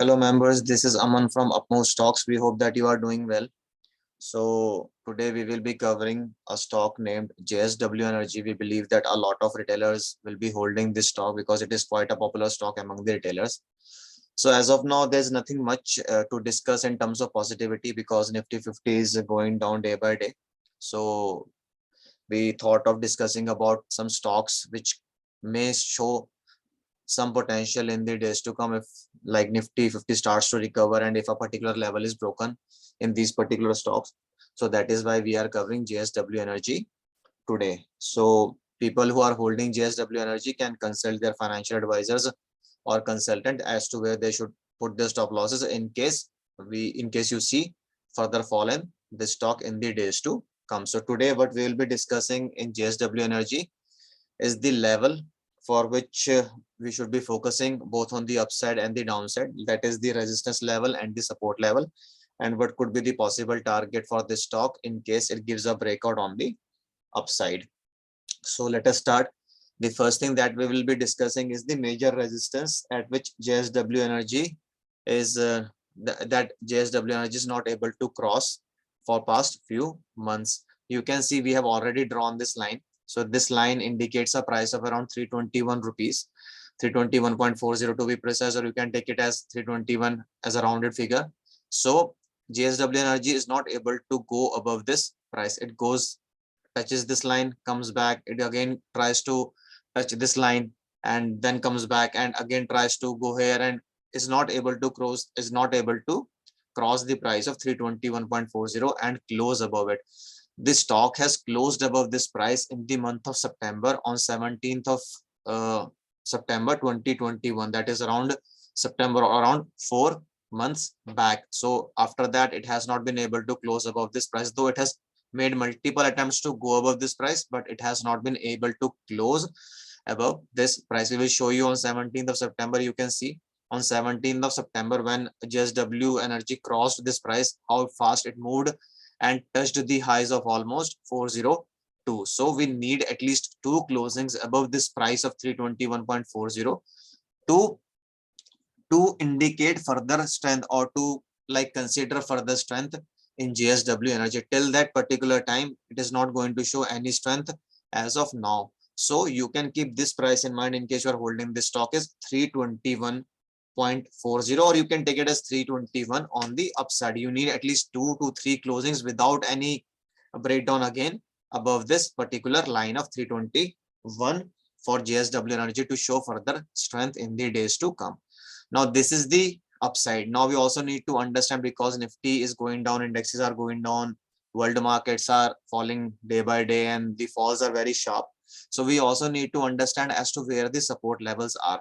Hello members, this is Aman from Upmost Stocks. We hope that you are doing well. So today we will be covering a stock named JSW Energy. We believe that a lot of retailers will be holding this stock because it is quite a popular stock among the retailers. So as of now, there's nothing much to discuss in terms of positivity because Nifty 50 is going down day by day. So we thought of discussing about some stocks which may show some potential in the days to come if like Nifty 50 starts to recover and if a particular level is broken in these particular stocks. So that is why we are covering JSW Energy today. So people who are holding JSW Energy can consult their financial advisors or consultant as to where they should put their stop losses in case you see further fall in the stock in the days to come. So today what we will be discussing in JSW Energy is the level for which we should be focusing both on the upside and the downside. That is the resistance level and the support level, and what could be the possible target for this stock in case it gives a breakout on the upside. So let us start. The first thing that we will be discussing is the major resistance at which JSW Energy is that JSW Energy is not able to cross for past few months. You can see we have already drawn this line. So this line indicates a price of around 321 rupees, 321.40 to be precise, or you can take it as 321 as a rounded figure. So JSW Energy is not able to go above this price. It goes, touches this line, comes back, it again tries to touch this line and then comes back and again tries to go here and is not able to cross the price of 321.40 and close above it. This stock has closed above this price in the month of September on 17th of September 2021. That is around September, around 4 months back. So after that, it has not been able to close above this price, though it has made multiple attempts to go above this price, but it has not been able to close above this price. We will show you on 17th of September. You can see on 17th of September when JSW Energy crossed this price, how fast it moved and touched the highs of almost 402. So we need at least two closings above this price of 321.40 to indicate further strength or to like consider further strength in JSW Energy. Till that particular time, it is not going to show any strength as of now. So you can keep this price in mind in case you are holding this stock is 321.40, or you can take it as 321 on the upside. You need at least 2 to 3 closings without any breakdown again above this particular line of 321 for JSW Energy to show further strength in the days to come. Now this is the upside. Now we also need to understand, because Nifty is going down, indexes are going down, world markets are falling day by day and the falls are very sharp. So we also need to understand as to where the support levels are.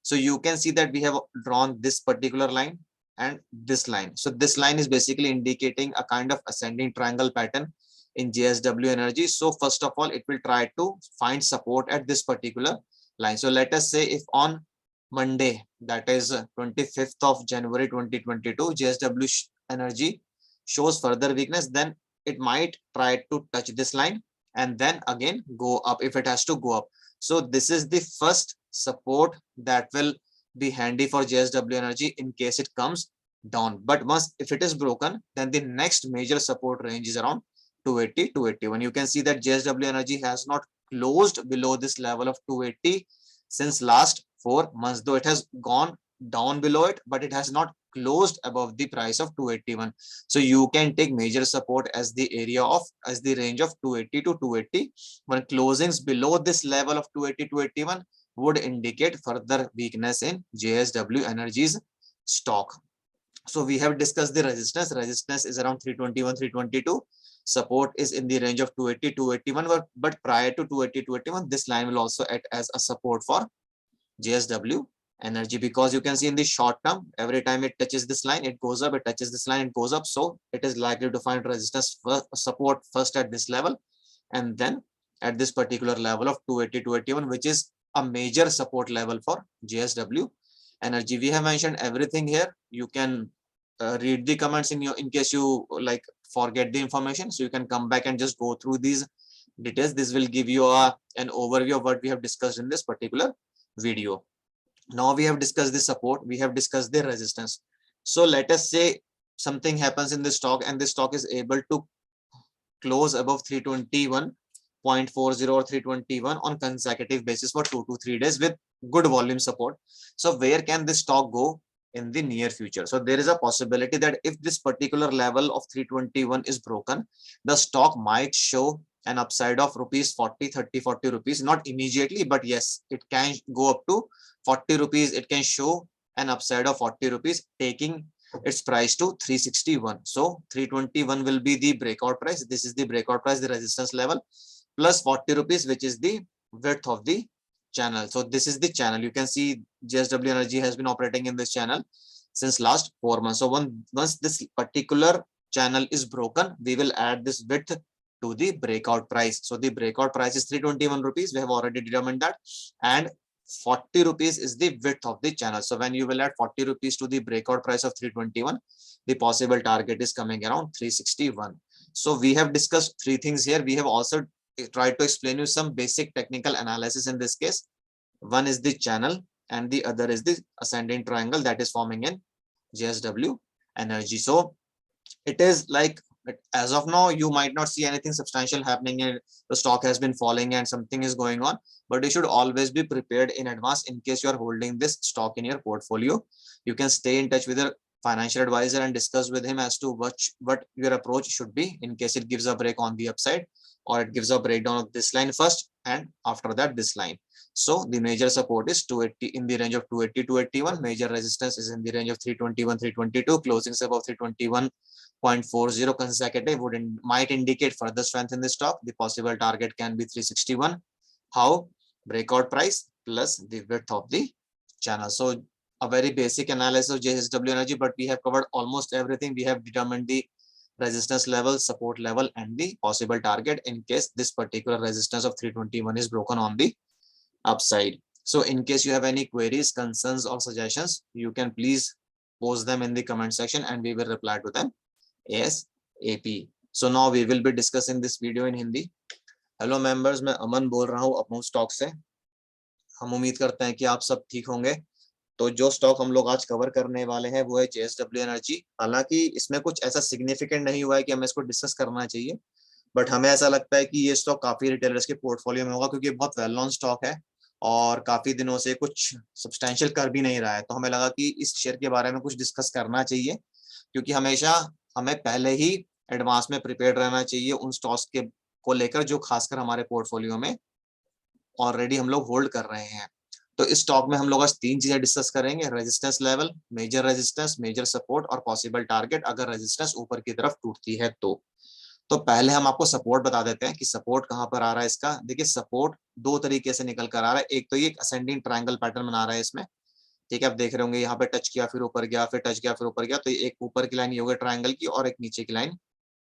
So you can see that we have drawn this particular line and this line. So this line is basically indicating a kind of ascending triangle pattern in JSW Energy. So first of all, it will try to find support at this particular line. So let us say if on Monday, that is 25th of January 2022, JSW Energy shows further weakness, then it might try to touch this line and then again go up if it has to go up. So this is the first support that will be handy for JSW Energy in case it comes down. But once if it is broken, then the next major support range is around 280, 281. You can see that JSW Energy has not closed below this level of 280 since last 4 months, though it has gone down below it, but it has not closed above the price of 281. So you can take major support as the range of 280 to 280. When closings below this level of 280 to 81 would indicate further weakness in JSW Energy's stock. So we have discussed the resistance. Resistance is around 321, 322. Support is in the range of 280, 281. But prior to 280, 281, this line will also act as a support for JSW Energy, because you can see in the short term, every time it touches this line, it goes up, it touches this line, it goes up. So it is likely to find resistance support first at this level and then at this particular level of 280, 281, which is a major support level for JSW Energy. We have mentioned everything here. You can read the comments in case you like forget the information. So you can come back and just go through these details. This will give you an overview of what we have discussed in this particular video. Now we have discussed the support, we have discussed the resistance. So let us say something happens in the stock and the stock is able to close above 321.40 or 321 on consecutive basis for 2 to 3 days with good volume support. So where can this stock go in the near future? So there is a possibility that if this particular level of 321 is broken, the stock might show an upside of rupees 40, 30, 40 rupees, not immediately, but yes, it can go up to 40 rupees. It can show an upside of 40 rupees, taking its price to 361. So 321 will be the breakout price. This is the breakout price, the resistance level, plus 40 rupees, which is the width of the channel. So this is the channel. You can see JSW Energy has been operating in this channel since last 4 months. So once this particular channel is broken, we will add this width to the breakout price. So the breakout price is 321 rupees. We have already determined that. And 40 rupees is the width of the channel. So when you will add 40 rupees to the breakout price of 321, the possible target is coming around 361. So we have discussed 3 things here. We have also tried to explain you some basic technical analysis in this case. One is the channel and the other is the ascending triangle that is forming in JSW Energy. So it is like, as of now, you might not see anything substantial happening and the stock has been falling and something is going on, but you should always be prepared in advance in case you are holding this stock in your portfolio. You can stay in touch with your financial advisor and discuss with him as to what your approach should be in case it gives a break on the upside or it gives a breakdown of this line first and after that this line. So the major support is 280 in the range of 280 to 81. Major resistance is in the range of 321, 322. Closings above 321.40 consecutive might indicate further strength in the stock. The possible target can be 361. How? Breakout price plus the width of the channel. So a very basic analysis of JSW Energy, but we have covered almost everything. We have determined the resistance level, support level, and the possible target in case this particular resistance of 321 is broken on the upside. So in case you have any queries, concerns, or suggestions, you can please post them in the comment section and we will reply to them ASAP. So now we will be discussing this video in Hindi. Hello members, मैं अमन बोल रहा हूँ up move stock से। हम उम्मीद करते हैं कि आप सब ठीक होंगे। तो जो स्टॉक हम लोग आज कवर करने वाले हैं वो है JSW एनर्जी। हालांकि इसमें कुछ ऐसा सिग्निफिकेंट नहीं हुआ है कि हमें इसको डिस्कस करना चाहिए, बट हमें ऐसा लगता है कि ये स्टॉक काफी रिटेलर्स के पोर्टफोलियो में होगा क्योंकि बहुत वेल नोन स्टॉक है और काफी दिनों से कुछ सब्सटेंशियल कर भी नहीं रहा है। तो हमें लगा कि इस शेयर के बारे में कुछ डिस्कस करना चाहिए, क्योंकि हमेशा हमें पहले ही एडवांस में प्रिपेयर रहना चाहिए उन स्टॉक्स के को लेकर जो खासकर हमारे पोर्टफोलियो में ऑलरेडी हम लोग होल्ड कर रहे हैं। तो इस स्टॉक में हम लोग आज 3 चीजें डिस्कस करेंगे: रेजिस्टेंस लेवल, मेजर सपोर्ट और पॉसिबल टारगेट अगर रेजिस्टेंस ऊपर की तरफ टूटती है तो पहले हम आपको सपोर्ट बता देते हैं कि सपोर्ट कहां पर आ रहा है इसका। देखिए, सपोर्ट 2 तरीके से निकल कर आ रहा है। एक तो ये असेंडिंग ट्रायंगल पैटर्न बना रहा है इसमें, ठीक है, आप देख रहे होंगे यहाँ पे टच किया फिर ऊपर गया, फिर टच किया फिर ऊपर गया। तो एक ऊपर की लाइन ये हो गई ट्रायंगल की और एक नीचे की लाइन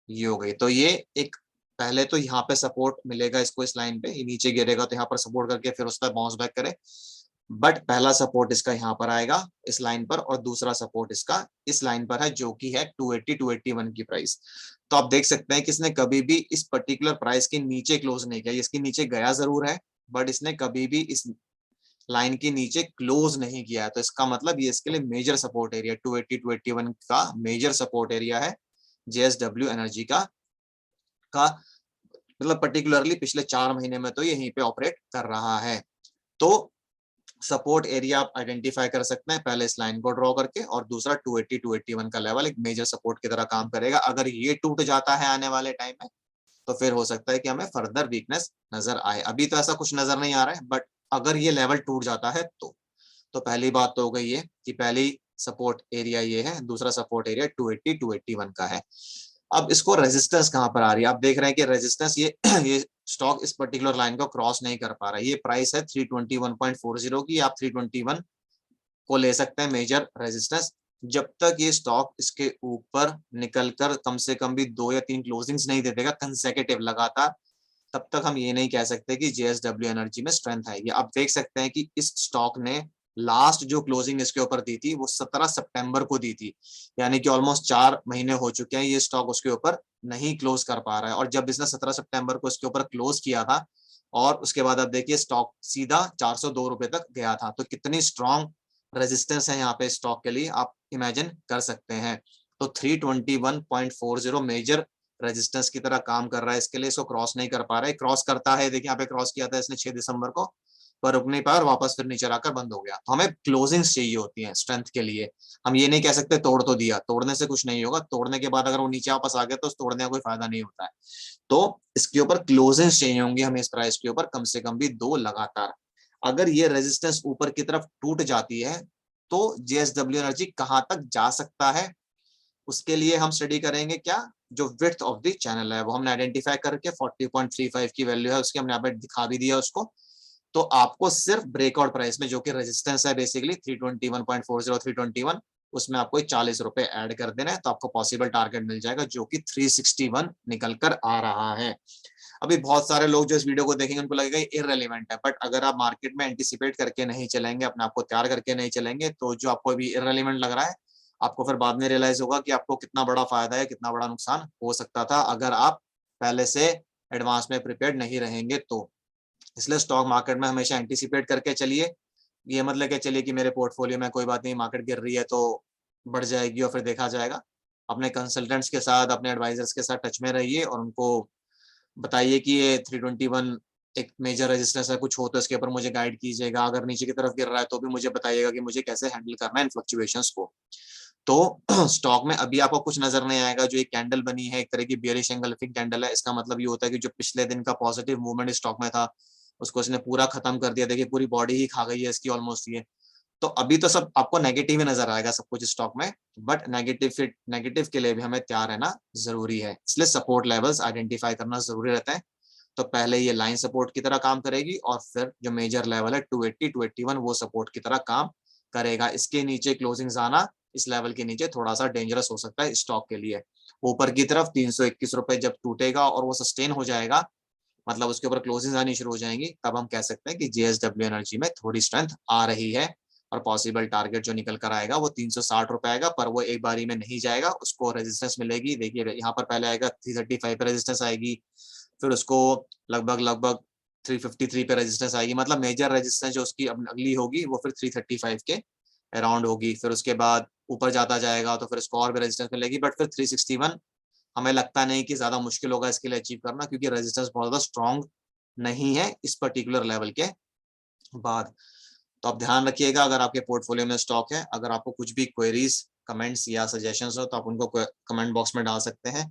ये हो गई। तो ये एक पहले तो यहाँ पे सपोर्ट मिलेगा इसको, इस लाइन पे, ये नीचे गिरेगा तो यहाँ पर सपोर्ट करके फिर उस पर बाउंस बैक करे। बट पहला सपोर्ट इसका यहाँ पर आएगा इस लाइन पर और दूसरा सपोर्ट इसका इस लाइन पर है जो कि है 280 281 की प्राइस। तो आप देख सकते हैं कि इसने कभी भी इस पर्टिकुलर प्राइस के नीचे क्लोज नहीं किया। इसके नीचे गया जरूर है बट इसने कभी भी इस लाइन के नीचे क्लोज नहीं किया। तो इसका मतलब ये इसके लिए मेजर सपोर्ट एरिया 280 281 का मेजर सपोर्ट एरिया है JSW एनर्जी का मतलब पर्टिकुलरली पिछले 4 महीने में तो यहीं पे ऑपरेट कर रहा है। तो सपोर्ट एरिया आप आइडेंटिफाई कर सकते हैं पहले इस लाइन को ड्रॉ करके, और दूसरा 280 281 का लेवल एक मेजर सपोर्ट की तरह काम करेगा। अगर ये टूट जाता है आने वाले टाइम में तो फिर हो सकता है कि हमें फर्दर वीकनेस नजर आए। अभी तो ऐसा कुछ नजर नहीं आ रहा है, बट अगर ये लेवल टूट जाता है तो पहली बात तो हो गई है कि पहली सपोर्ट एरिया ये है, दूसरा सपोर्ट एरिया 280 281 का है। अब इसको रेजिस्टेंस कहां पर आ रही है? आप देख रहे हैं कि रेजिस्टेंस ये स्टॉक इस पर्टिकुलर लाइन को क्रॉस नहीं कर पा रहा है। ये प्राइस है 321.40 की, आप 321 को ले सकते हैं मेजर रेजिस्टेंस। जब तक ये स्टॉक इसके ऊपर निकलकर कम से कम भी 2 या 3 क्लोजिंग्स नहीं दे देगा कंसेक्यूटिव लगातार, तब तक हम ये नहीं कह सकते कि JSW एनर्जी में स्ट्रेंथ आएगी। आप देख सकते हैं कि इस स्टॉक ने लास्ट जो क्लोजिंग इसके ऊपर दी थी वो 17 सितंबर को दी थी, यानी कि ऑलमोस्ट 4 महीने हो चुके हैं ये स्टॉक उसके ऊपर नहीं क्लोज कर पा रहा है। और जब इसने 17 सितंबर को इसके ऊपर क्लोज किया था और उसके बाद आप देखिए स्टॉक सीधा 402 रुपए तक गया था। तो कितनी स्ट्रॉन्ग रेजिस्टेंस है यहाँ पे स्टॉक के लिए आप इमेजिन कर सकते हैं। तो 321.40 मेजर रेजिस्टेंस की तरह काम कर रहा है इसके लिए, इसको क्रॉस नहीं कर पा रहा है। क्रॉस करता है, देखिए यहाँ पे क्रॉस किया था इसने 6 दिसंबर को, पर रुक नहीं पाया और वापस फिर नीचे आकर बंद हो गया। तो हमें क्लोजिंग्स चाहिए होती हैं स्ट्रेंथ के लिए। हम ये नहीं कह सकते तोड़ तो दिया, तोड़ने से कुछ नहीं होगा, तोड़ने के बाद अगर वो नीचे वापस आ गया तो तोड़ने का कोई फायदा नहीं होता है। तो इसके ऊपर क्लोजिंग्स चाहिए होंगे हमें इस प्राइस के ऊपर, कम से कम भी 2 लगातार। अगर ये रेजिस्टेंस ऊपर की तरफ टूट जाती है तो जेएसडब्ल्यू एनर्जी कहां तक जा सकता है, उसके लिए हम स्टडी करेंगे क्या, जो विड्थ ऑफ द चैनल है वो हमने आइडेंटिफाई करके 40.35 की वैल्यू है उसकी, हमने यहाँ पे दिखा भी दिया उसको। तो आपको सिर्फ ब्रेकआउट प्राइस में जो कि रेजिस्टेंस है बेसिकली 321.40 321, उसमें आपको 40 रुपए ऐड कर देना है, तो आपको पॉसिबल टारगेट मिल जाएगा जो कि 361 निकल कर आ रहा है। अभी बहुत सारे लोग जो इस वीडियो को देखेंगे उनको लगेगा इररेलेवेंट है, बट अगर आप मार्केट में एंटिसिपेट करके नहीं चलेंगे, अपने आप को तैयार करके नहीं चलेंगे, तो जो आपको अभी इररेलेवेंट लग रहा है आपको फिर बाद में रियलाइज होगा कि आपको कितना बड़ा फायदा है, कितना बड़ा नुकसान हो सकता था अगर आप पहले से एडवांस में प्रिपेयर्ड नहीं रहेंगे तो। इसलिए स्टॉक मार्केट में हमेशा एंटिसिपेट करके चलिए। ये मत लेके चलिए कि मेरे पोर्टफोलियो में कोई बात नहीं, मार्केट गिर रही है तो बढ़ जाएगी और फिर देखा जाएगा। अपने कंसल्टेंट्स के साथ, अपने एडवाइजर्स के साथ टच में रहिए और उनको बताइए कि ये 321 एक मेजर रेजिस्टेंस है, कुछ हो तो इसके ऊपर मुझे गाइड कीजिएगा। अगर नीचे की तरफ गिर रहा है तो भी मुझे बताइएगा कि मुझे कैसे हैंडल करना है इन फ्लक्चुएशंस को। तो स्टॉक में अभी आपको कुछ नजर नहीं आएगा, जो एक कैंडल बनी है एक तरह की बेयरिश एंगल्फिंग कैंडल है, इसका मतलब ये होता है कि जो पिछले दिन का पॉजिटिव मूवमेंट स्टॉक में था उसको इसने पूरा खत्म कर दिया। देखिए पूरी बॉडी ही खा गई है इसकी ऑलमोस्ट ये। तो अभी तो सब आपको नेगेटिव ही नजर आएगा सब कुछ स्टॉक में, बट नेगेटिव के लिए भी हमें तैयार रहना जरूरी है। इसलिए सपोर्ट लेवल्स आइडेंटिफाई करना जरूरी रहता है। तो पहले ये लाइन सपोर्ट की तरह काम करेगी और फिर जो मेजर लेवल है 280 281 वो सपोर्ट की तरह काम करेगा। इसके नीचे क्लोजिंग आना, इस लेवल के नीचे थोड़ा सा डेंजरस हो सकता है स्टॉक के लिए। ऊपर की तरफ 321 रुपए जब टूटेगा और वो सस्टेन हो जाएगा, मतलब उसके ऊपर क्लोजिंग आनी शुरू हो जाएंगी, तब हम कह सकते हैं कि जेएसडब्ल्यू एनर्जी में थोड़ी स्ट्रेंथ आ रही है। और पॉसिबल टारगेट जो निकल कर आएगा वो 360 रुपए आएगा, पर वो एक बारी में नहीं जाएगा, उसको रेजिस्टेंस मिलेगी। देखिए यहाँ पर पहले आएगा 335 पे रेजिस्टेंस आएगी, फिर उसको लगभग 353 पे रेजिस्टेंस आएगी, मतलब मेजर रेजिस्टेंस जो उसकी अगली होगी वो फिर 335 के अराउंड होगी। फिर उसके बाद ऊपर जाता जाएगा तो फिर उसको और भी रेजिस्टेंस मिलेगी, बट फिर 361 हमें लगता नहीं कि ज्यादा मुश्किल होगा इसके लिए अचीव करना, क्योंकि रेजिस्टेंस बहुत ज्यादा स्ट्रॉन्ग नहीं है इस पर्टिकुलर लेवल के बाद। तो आप ध्यान रखिएगा अगर आपके पोर्टफोलियो में स्टॉक है, अगर आपको कुछ भी क्वेरीज, कमेंट्स या सजेशंस हो तो आप उनको कमेंट बॉक्स में डाल सकते हैं,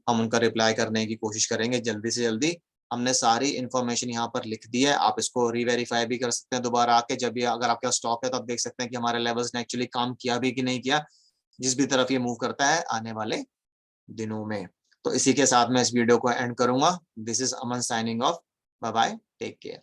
हम उनका रिप्लाई करने की कोशिश करेंगे जल्दी से जल्दी। हमने सारी इन्फॉर्मेशन यहाँ पर लिख दी है, आप इसको रीवेरीफाई भी कर सकते हैं दोबारा आके, जब ये अगर आपके स्टॉक है तो आप देख सकते हैं कि हमारे लेवल्स ने एक्चुअली काम किया भी कि नहीं किया, जिस भी तरफ ये मूव करता है आने वाले दिनों में। तो इसी के साथ मैं इस वीडियो को एंड करूंगा। This is Aman signing off, bye bye, take care.